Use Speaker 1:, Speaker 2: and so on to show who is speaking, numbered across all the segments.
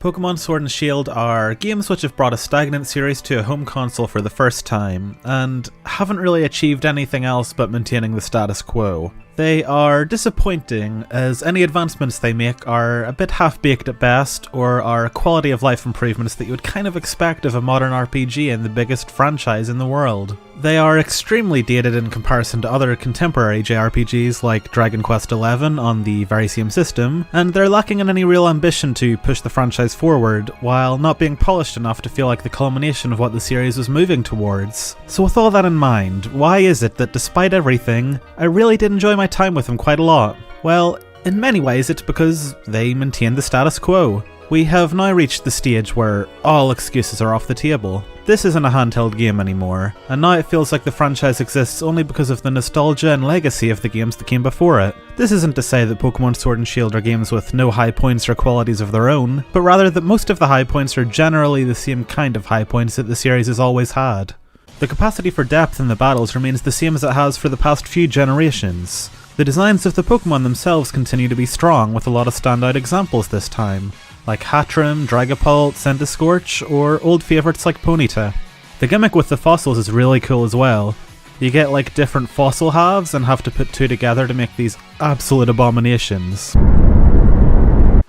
Speaker 1: Pokémon Sword and Shield are games which have brought a stagnant series to a home console for the first time, and haven't really achieved anything else but maintaining the status quo. They are disappointing, as any advancements they make are a bit half-baked at best, or are quality of life improvements that you would kind of expect of a modern RPG in the biggest franchise in the world. They are extremely dated in comparison to other contemporary JRPGs like Dragon Quest XI on the very same system, and they're lacking in any real ambition to push the franchise forward, while not being polished enough to feel like the culmination of what the series was moving towards. So with all that in mind, why is it that despite everything, I really did enjoy my time with them quite a lot? Well, in many ways it's because they maintain the status quo. We have now reached the stage where all excuses are off the table. This isn't a handheld game anymore, and now it feels like the franchise exists only because of the nostalgia and legacy of the games that came before it. This isn't to say that Pokémon Sword and Shield are games with no high points or qualities of their own, but rather that most of the high points are generally the same kind of high points that the series has always had. The capacity for depth in the battles remains the same as it has for the past few generations. The designs of the Pokémon themselves continue to be strong, with a lot of standout examples this time, like Hatterene, Dragapult, Centiskorch, or old favourites like Ponyta. The gimmick with the fossils is really cool as well. You get like different fossil halves and have to put two together to make these absolute abominations.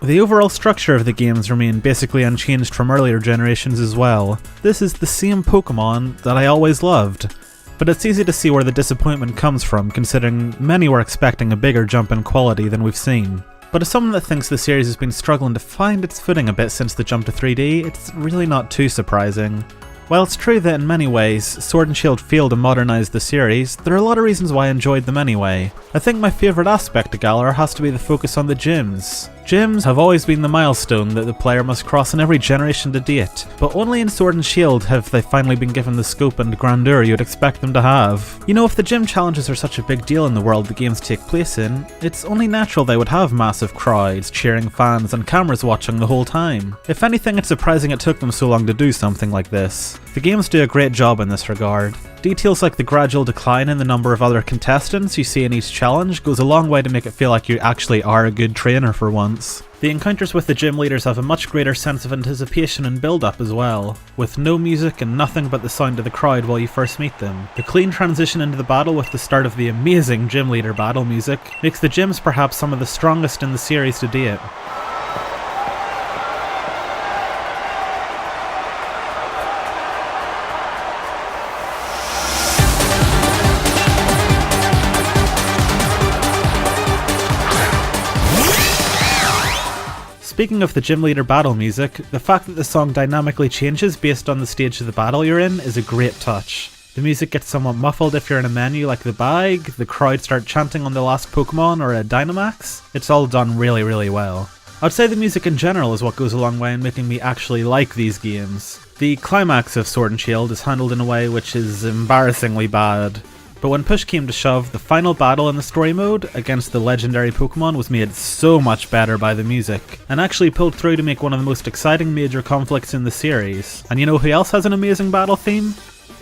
Speaker 1: The overall structure of the games remain basically unchanged from earlier generations as well. This is the same Pokémon that I always loved, but it's easy to see where the disappointment comes from, considering many were expecting a bigger jump in quality than we've seen. But as someone that thinks the series has been struggling to find its footing a bit since the jump to 3D, it's really not too surprising. While it's true that in many ways, Sword and Shield failed to modernise the series, there are a lot of reasons why I enjoyed them anyway. I think my favourite aspect of Galar has to be the focus on the gyms. Gyms have always been the milestone that the player must cross in every generation to date, but only in Sword and Shield have they finally been given the scope and grandeur you'd expect them to have. You know, if the gym challenges are such a big deal in the world the games take place in, it's only natural they would have massive crowds, cheering fans and cameras watching the whole time. If anything, it's surprising it took them so long to do something like this. The games do a great job in this regard. Details like the gradual decline in the number of other contestants you see in each challenge goes a long way to make it feel like you actually are a good trainer for once. The encounters with the gym leaders have a much greater sense of anticipation and build-up as well, with no music and nothing but the sound of the crowd while you first meet them. The clean transition into the battle with the start of the amazing gym leader battle music makes the gyms perhaps some of the strongest in the series to date. Speaking of the gym leader battle music, the fact that the song dynamically changes based on the stage of the battle you're in is a great touch. The music gets somewhat muffled if you're in a menu like the bag, the crowd start chanting on the last Pokemon or a Dynamax. It's all done really well. I'd say the music in general is what goes a long way in making me actually like these games. The climax of Sword and Shield is handled in a way which is embarrassingly bad. But when push came to shove, the final battle in the story mode against the legendary Pokemon was made so much better by the music, and actually pulled through to make one of the most exciting major conflicts in the series. And you know who else has an amazing battle theme?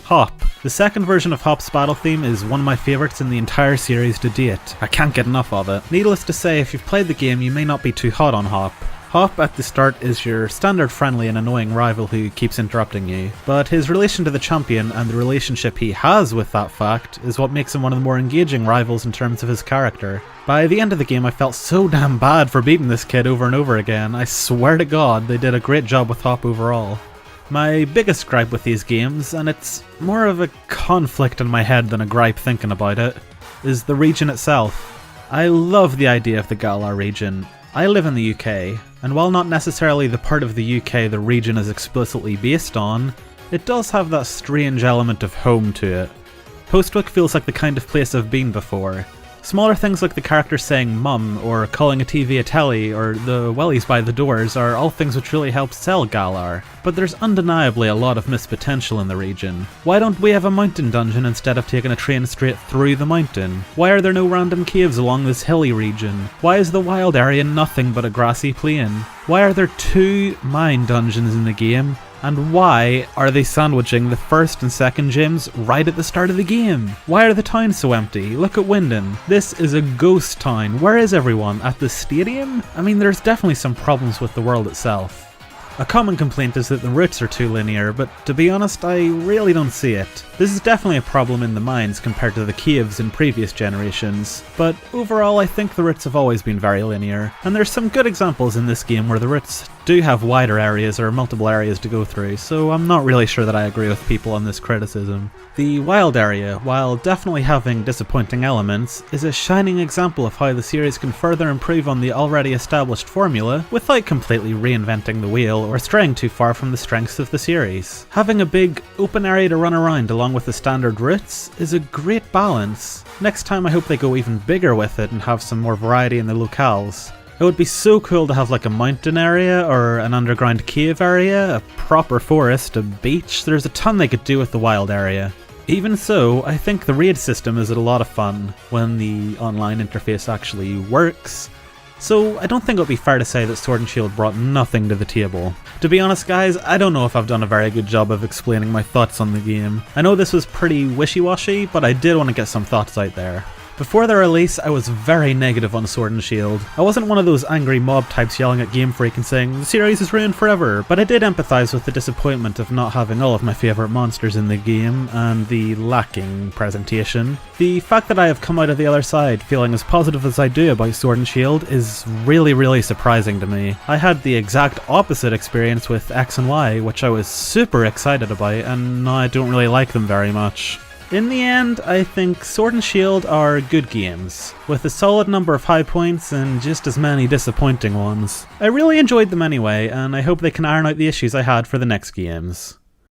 Speaker 1: Hop. The second version of Hop's battle theme is one of my favourites in the entire series to date. I can't get enough of it. Needless to say, if you've played the game you may not be too hot on Hop. Hop at the start is your standard friendly and annoying rival who keeps interrupting you, but his relation to the champion and the relationship he has with that fact is what makes him one of the more engaging rivals in terms of his character. By the end of the game I felt so damn bad for beating this kid over and over again. I swear to God they did a great job with Hop overall. My biggest gripe with these games, and it's more of a conflict in my head than a gripe thinking about it, is the region itself. I love the idea of the Galar region. I live in the UK, and while not necessarily the part of the UK the region is explicitly based on, it does have that strange element of home to it. Postwick feels like the kind of place I've been before. Smaller things like the character saying mum, or calling a TV a telly, or the wellies by the doors are all things which really help sell Galar, but there's undeniably a lot of missed potential in the region. Why don't we have a mountain dungeon instead of taking a train straight through the mountain? Why are there no random caves along this hilly region? Why is the wild area nothing but a grassy plain? Why are there 2 mine dungeons in the game? And why are they sandwiching the first and second gyms right at the start of the game? Why are the towns so empty? Look at Winden. This is a ghost town. Where is everyone? At the stadium? I mean, there's definitely some problems with the world itself. A common complaint is that the routes are too linear, but to be honest, I really don't see it. This is definitely a problem in the mines compared to the caves in previous generations, but overall I think the routes have always been very linear, and there's some good examples in this game where the routes do have wider areas or multiple areas to go through, so I'm not really sure that I agree with people on this criticism. The wild area, while definitely having disappointing elements, is a shining example of how the series can further improve on the already established formula without completely reinventing the wheel or straying too far from the strengths of the series. Having a big, open area to run around along with the standard routes is a great balance. Next time I hope they go even bigger with it and have some more variety in the locales. It would be so cool to have like a mountain area or an underground cave area, a proper forest, a beach. There's a ton they could do with the wild area. Even so, I think the raid system is a lot of fun when the online interface actually works. So I don't think it would be fair to say that Sword and Shield brought nothing to the table. To be honest guys, I don't know if I've done a very good job of explaining my thoughts on the game. I know this was pretty wishy-washy, but I did want to get some thoughts out there. Before the release, I was very negative on Sword and Shield. I wasn't one of those angry mob types yelling at Game Freak and saying, "The series is ruined forever," but I did empathise with the disappointment of not having all of my favourite monsters in the game, and the lacking presentation. The fact that I have come out of the other side feeling as positive as I do about Sword and Shield is really surprising to me. I had the exact opposite experience with X and Y, which I was super excited about, and now I don't really like them very much. In the end, I think Sword and Shield are good games, with a solid number of high points and just as many disappointing ones. I really enjoyed them anyway, and I hope they can iron out the issues I had for the next games.